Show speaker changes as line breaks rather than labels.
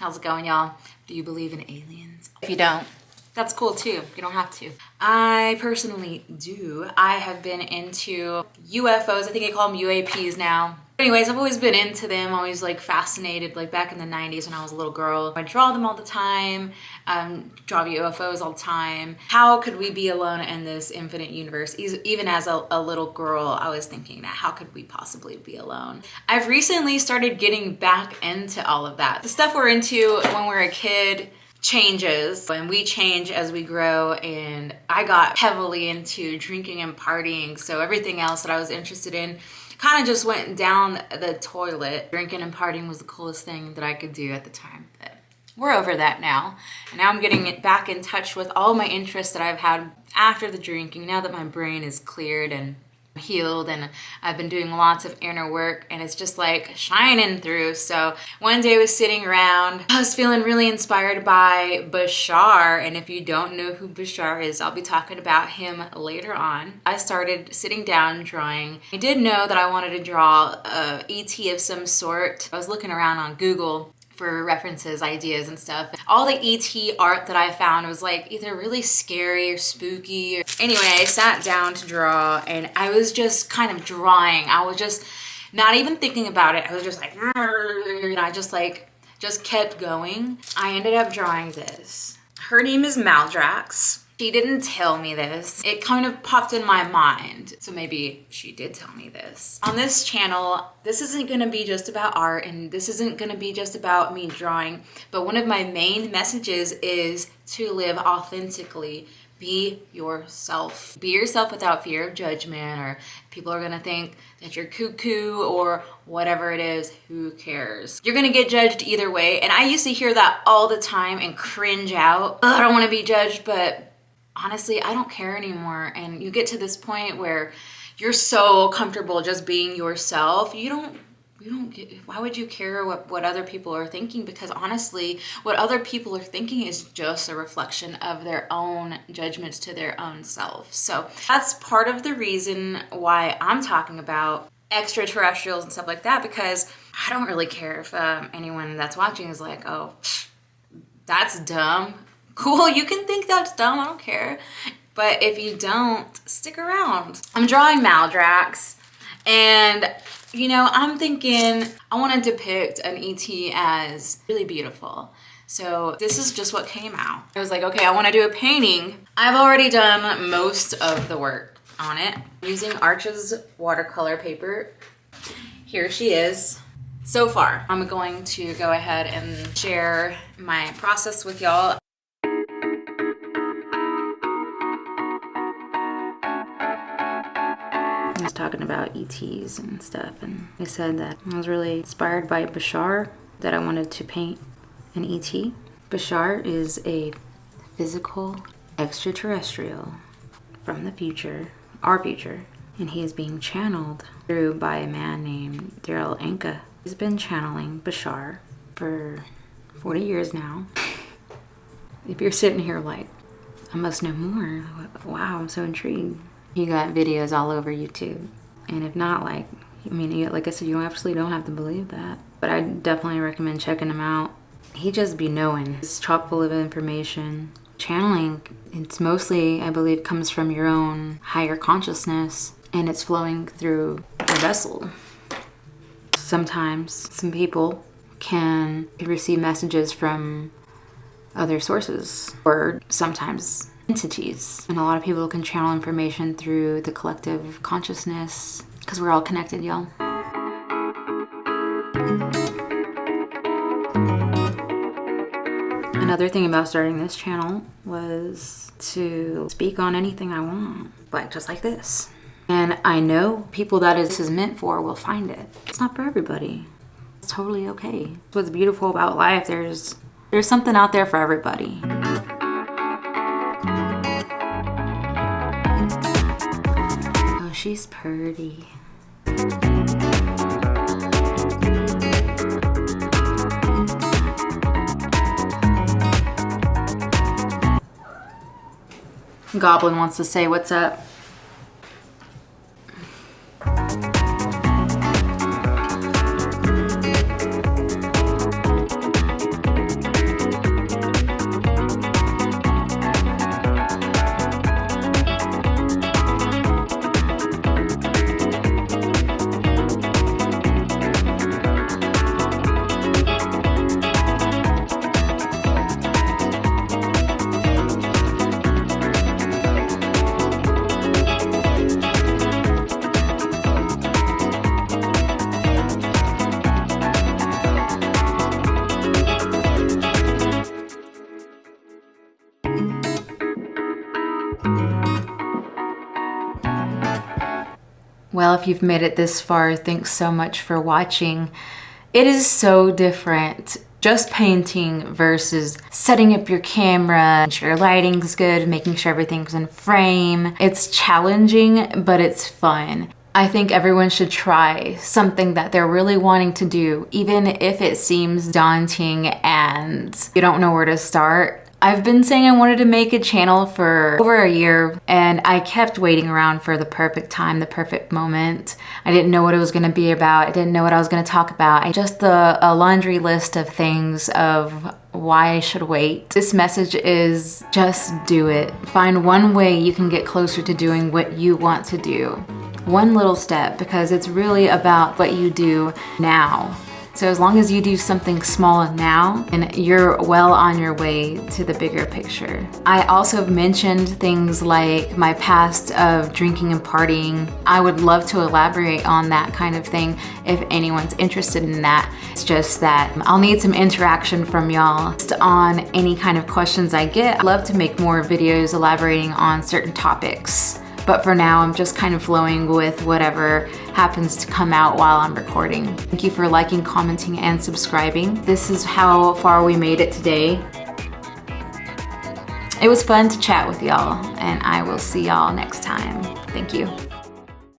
How's it going, y'all? Do you believe in aliens? If you don't, that's cool too. You don't have to. I personally do. I have been into UFOs. I think I call them UAPs now. Anyways, I've always been into them, always like fascinated, like back in the 90s when I was a little girl. I draw them all the time, draw UFOs all the time. How could we be alone in this infinite universe? Even as a little girl, I was thinking that how could we possibly be alone? I've recently started getting back into all of that. The stuff we're into when we're a kid changes and we change as we grow, and I got heavily into drinking and partying, so everything else that I was interested in kind of just went down the toilet. Drinking and partying was the coolest thing that I could do at the time, but we're over that now. And now I'm getting it back in touch with all my interests that I've had after the drinking, now that my brain is cleared and healed, and I've been doing lots of inner work, and it's just like shining through. So one day I was sitting around, I was feeling really inspired by Bashar, and if you don't know who Bashar is, I'll be talking about him later on. I started sitting down drawing. I did know that I wanted to draw a ET of some sort. I was looking around on Google for references, ideas and stuff. All the ET art that I found was like either really scary or spooky. Anyway, I sat down to draw and I was just kind of drawing. I was just not even thinking about it. I was just like, and I just kept going. I ended up drawing this. Her name is Maldrax. She didn't tell me this. It kind of popped in my mind. So maybe she did tell me this. On this channel, this isn't gonna be just about art, and this isn't gonna be just about me drawing, but one of my main messages is to live authentically. Be yourself. Be yourself without fear of judgment, or people are gonna think that you're cuckoo or whatever it is. Who cares? You're gonna get judged either way. And I used to hear that all the time and cringe out. I don't wanna be judged, but honestly, I don't care anymore. And you get to this point where you're so comfortable just being yourself. Why would you care what other people are thinking? Because honestly, what other people are thinking is just a reflection of their own judgments to their own self. So that's part of the reason why I'm talking about extraterrestrials and stuff like that, because I don't really care if anyone that's watching is like, oh, that's dumb. Cool, you can think that's dumb, I don't care. But if you don't, stick around. I'm drawing Maldrax, and you know, I'm thinking I want to depict an ET as really beautiful. So this is just what came out. I was like, okay, I want to do a painting. I've already done most of the work on it. Using Arch's watercolor paper. Here she is. So far, I'm going to go ahead and share my process with y'all. I was talking about ETs and stuff, and I said that I was really inspired by Bashar, that I wanted to paint an ET. Bashar is a physical extraterrestrial from the future, our future, and he is being channeled through by a man named Daryl Anka. He's been channeling Bashar for 40 years now. If you're sitting here like, I must know more, wow, I'm so intrigued. You got videos all over YouTube. And if not, like, I mean, like I said, you absolutely don't have to believe that. But I definitely recommend checking him out. He just be knowing. It's chock full of information. Channeling, it's mostly, I believe, comes from your own higher consciousness. And it's flowing through a vessel. Sometimes some people can receive messages from other sources. Or sometimes entities. And a lot of people can channel information through the collective consciousness, because we're all connected, y'all. Another thing about starting this channel was to speak on anything I want, like just like this. And I know people that this is meant for will find it. It's not for everybody. It's totally okay. What's beautiful about life, there's something out there for everybody. She's pretty. Goblin wants to say what's up. Well, if you've made it this far, thanks so much for watching. It is so different just painting versus setting up your camera, making sure your lighting's good, making sure everything's in frame. It's challenging, but it's fun. I think everyone should try something that they're really wanting to do, even if it seems daunting and you don't know where to start. I've been saying I wanted to make a channel for over a year, and I kept waiting around for the perfect time, the perfect moment. I didn't know what it was gonna be about. I didn't know what I was gonna talk about. Just a laundry list of things of why I should wait. This message is just do it. Find one way you can get closer to doing what you want to do. One little step, because it's really about what you do now. So as long as you do something small now, and you're well on your way to the bigger picture. I also have mentioned things like my past of drinking and partying. I would love to elaborate on that kind of thing if anyone's interested in that. It's just that I'll need some interaction from y'all on any kind of questions I get. I'd love to make more videos elaborating on certain topics. But for now, I'm just kind of flowing with whatever happens to come out while I'm recording. Thank you for liking, commenting, and subscribing. This is how far we made it today. It was fun to chat with y'all, and I will see y'all next time. Thank you.